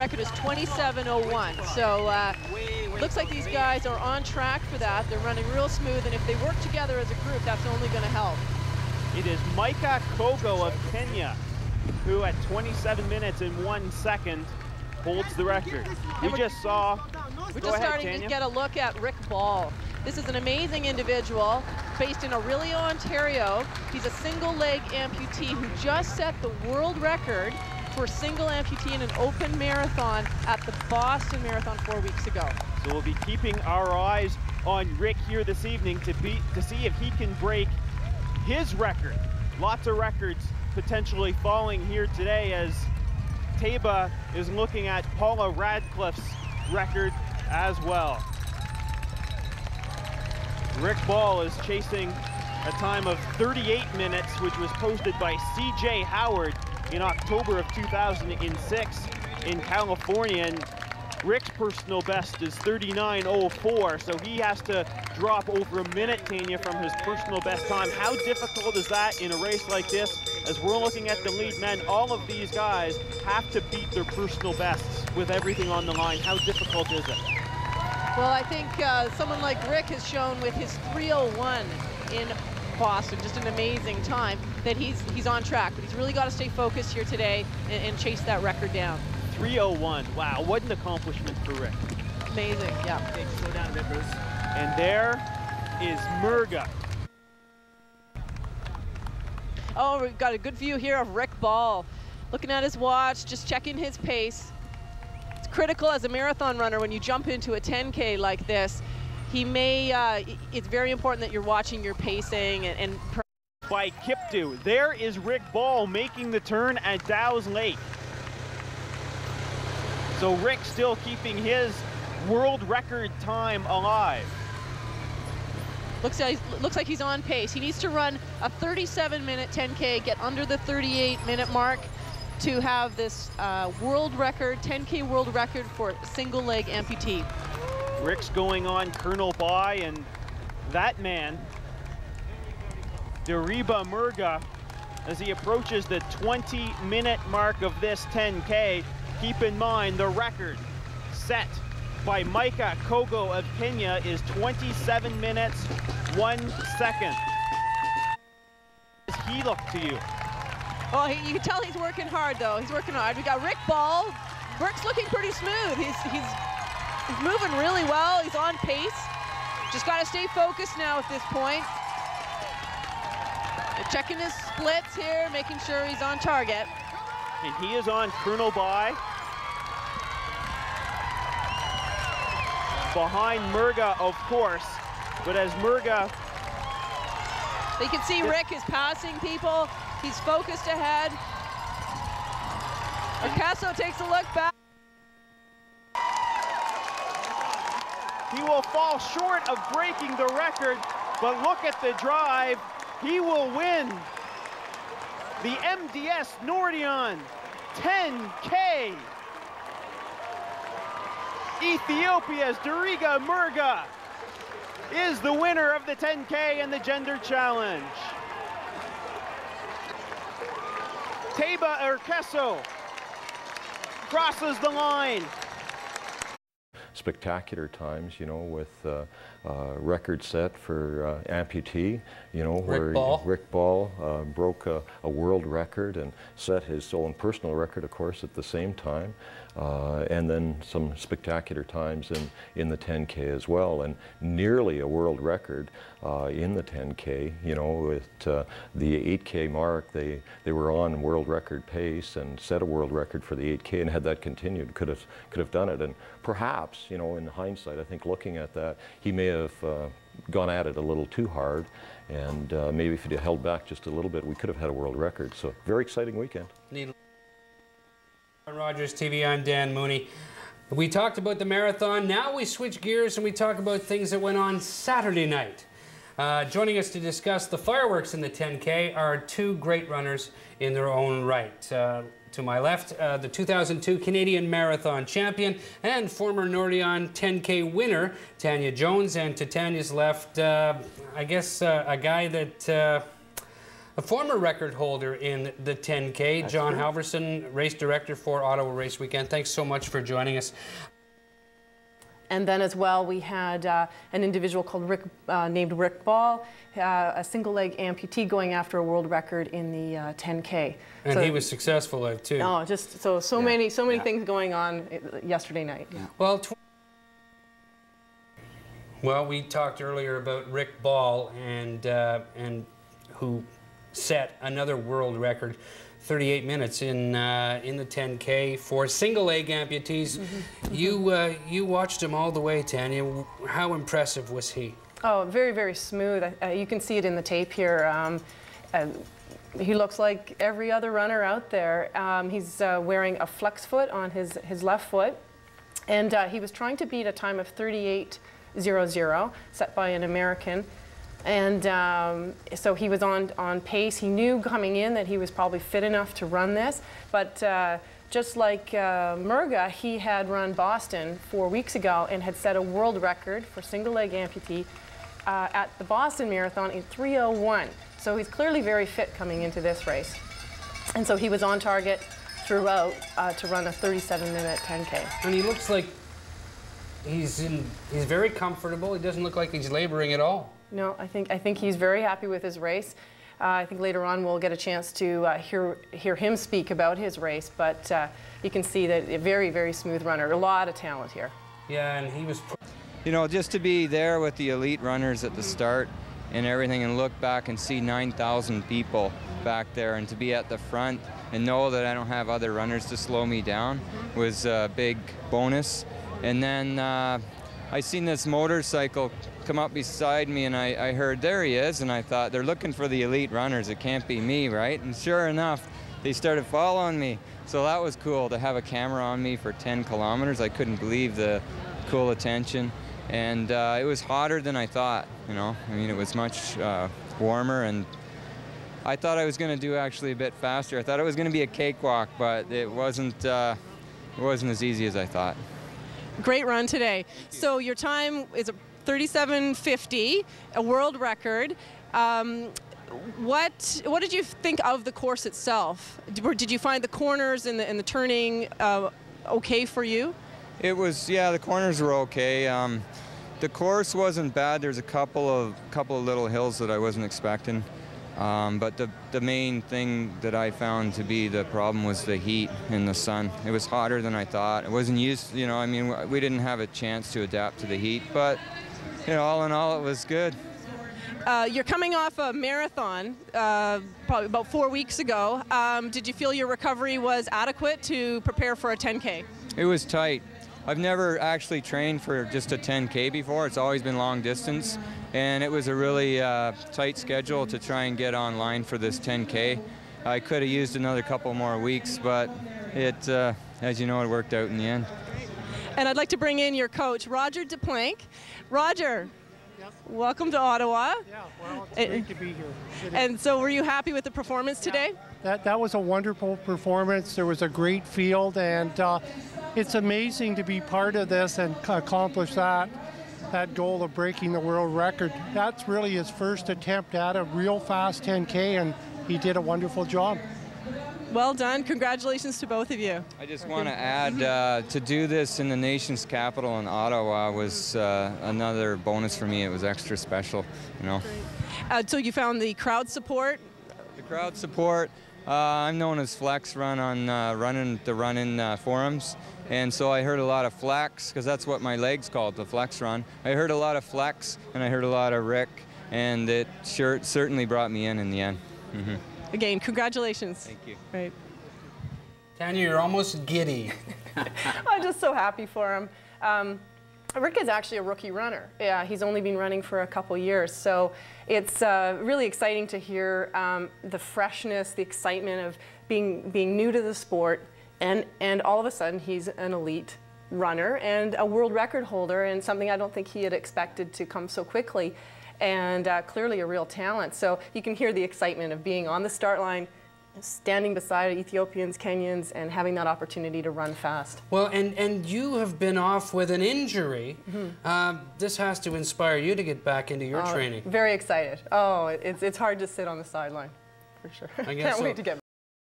record is 27:01. So looks like these guys are on track for that. They're running real smooth, and if they work together as a group, that's only going to help. It is Micah Kogo of Kenya who at 27 minutes and 1 second holds the record. We're just starting to get a look at Rick Ball. This is an amazing individual based in Orillia, Ontario. He's a single-leg amputee who just set the world record for single amputee in an open marathon at the Boston Marathon 4 weeks ago. So we'll be keeping our eyes on Rick here this evening to see if he can break his record. Lots of records potentially falling here today as Taba is looking at Paula Radcliffe's record as well. Rick Ball is chasing a time of 38 minutes, which was posted by C.J. Howard in October of 2006 in California. And Rick's personal best is 39:04, so he has to drop over a minute, Tanya, from his personal best time. How difficult is that in a race like this? As we're looking at the lead men, all of these guys have to beat their personal bests with everything on the line. How difficult is it? Well, I think someone like Rick has shown with his 3:01 in Boston, just an amazing time, that he's on track. But he's really got to stay focused here today and chase that record down. 3:01, wow, what an accomplishment for Rick. Amazing, yeah. Okay, slow down a bit, Bruce. And there is Murga. Oh, we've got a good view here of Rick Ball. Looking at his watch, just checking his pace. It's critical as a marathon runner when you jump into a 10K like this. It's very important that you're watching your pacing and by Kiptu. There is Rick Ball making the turn at Dow's Lake. So Rick still keeping his world record time alive. Looks like he's on pace. He needs to run a 37-minute 10K, get under the 38-minute mark to have this world record, 10K world record for single-leg amputee. Rick's going on Colonel Bai, and that man, Deriba Murga, as he approaches the 20-minute mark of this 10K, keep in mind the record set by Micah Kogo of Kenya is 27 minutes, 1 second. Does he look to you? Well, you can tell he's working hard, though. He's working hard. We got Rick Ball. Rick's looking pretty smooth. He's moving really well. He's on pace. Just got to stay focused now at this point. They're checking his splits here, making sure he's on target. And he is on Colonel Bai. Behind Murga, of course, but as Murga... You can see Rick is passing people. He's focused ahead. Picasso takes a look back. He will fall short of breaking the record, but look at the drive. He will win the MDS Nordion 10K. Ethiopia's Deriga Murga is the winner of the 10K and the gender challenge. Taba Erkeso crosses the line. Spectacular times, you know, with record set for amputee, you know, where Rick Ball broke a world record and set his own personal record, of course, at the same time. And then some spectacular times in the 10K as well, and nearly a world record in the 10K. You know, at the 8K mark, they were on world record pace and set a world record for the 8K, and had that continued, could have done it. And perhaps, you know, in hindsight, I think looking at that, he may have gone at it a little too hard, and maybe if he'd held back just a little bit, we could have had a world record. So very exciting weekend. On Rogers TV, I'm Dan Mooney. We talked about the marathon. Now we switch gears and we talk about things that went on Saturday night. Joining us to discuss the fireworks in the 10K are two great runners in their own right. To my left, the 2002 Canadian Marathon champion and former Nordion 10K winner, Tanya Jones. And to Tanya's left, I guess a guy that a former record holder in the 10K, That's John Halverson, race director for Ottawa Race Weekend. Thanks so much for joining us. And then as well, we had an individual called named Rick Ball, a single-leg amputee going after a world record in the 10K. And so, he was successful at too. Oh, just so many things going on yesterday night. Yeah. Well, we talked earlier about Rick Ball and who set another world record. 38 minutes in the 10K for single-leg amputees. You watched him all the way, Tanya. How impressive was he? Oh, very, very smooth. You can see it in the tape here. He looks like every other runner out there. He's wearing a flex foot on his left foot, and he was trying to beat a time of 38:00 set by an American. And so he was on pace. He knew coming in that he was probably fit enough to run this, but just like Murga, he had run Boston 4 weeks ago and had set a world record for single-leg amputee at the Boston Marathon in 3:01. So he's clearly very fit coming into this race. And so he was on target throughout to run a 37-minute 10K. And he looks like he's very comfortable. He doesn't look like he's laboring at all. No, I think he's very happy with his race. I think later on we'll get a chance to hear him speak about his race, but you can see that a very, very smooth runner. A lot of talent here. Yeah, and he was... You know, just to be there with the elite runners at the start and everything and look back and see 9,000 people back there and to be at the front and know that I don't have other runners to slow me down was a big bonus. And then I seen this motorcycle come up beside me and I heard, there he is, and I thought, they're looking for the elite runners, it can't be me, right? And sure enough, they started following me. So that was cool to have a camera on me for 10 kilometers. I couldn't believe the cool attention. And it was hotter than I thought, you know. I mean, it was much warmer, and I thought I was going to do actually a bit faster. I thought it was going to be a cakewalk, but it wasn't as easy as I thought. Great run today. So your time is a 37:50, a world record. What did you think of the course itself? Did you find the corners and the turning okay for you? It was, yeah, the corners were okay. The course wasn't bad. There's a couple of little hills that I wasn't expecting. But the main thing that I found to be the problem was the heat in the sun. It was hotter than I thought. It wasn't used, you know, I mean, we didn't have a chance to adapt to the heat, but, you know, all in all, it was good. You're coming off a marathon probably about 4 weeks ago. Did you feel your recovery was adequate to prepare for a 10K? It was tight. I've never actually trained for just a 10K before. It's always been long distance. And it was a really tight schedule to try and get online for this 10K. I could have used another couple more weeks, but it, as you know, it worked out in the end. And I'd like to bring in your coach, Roger DePlank. Roger, yes. Welcome to Ottawa. Yeah, well, it's great to be here. And so were you happy with the performance today? That was a wonderful performance. There was a great field, and it's amazing to be part of this and accomplish that goal of breaking the world record. That's really his first attempt at a real fast 10K, and he did a wonderful job. Well done. Congratulations to both of you. I just want to add, to do this in the nation's capital in Ottawa was another bonus for me. It was extra special, you know. So you found the crowd support? The crowd support. I'm known as Flex Run on the run-in forums. And so I heard a lot of flex, because that's what my leg's called, the flex run. I heard a lot of flex, and I heard a lot of Rick, and it certainly brought me in the end. Mm-hmm. Again, congratulations. Thank you. Right. Tanya, you're almost giddy. I'm just so happy for him. Rick is actually a rookie runner. Yeah, he's only been running for a couple years, so it's really exciting to hear the freshness, the excitement of being new to the sport. And all of a sudden, he's an elite runner and a world record holder, and something I don't think he had expected to come so quickly, and clearly a real talent. So you can hear the excitement of being on the start line, standing beside Ethiopians, Kenyans, and having that opportunity to run fast. Well, and you have been off with an injury. Mm-hmm. This has to inspire you to get back into your training. Very excited. Oh, it's hard to sit on the sideline. for sure. I guess Can't so. wait to get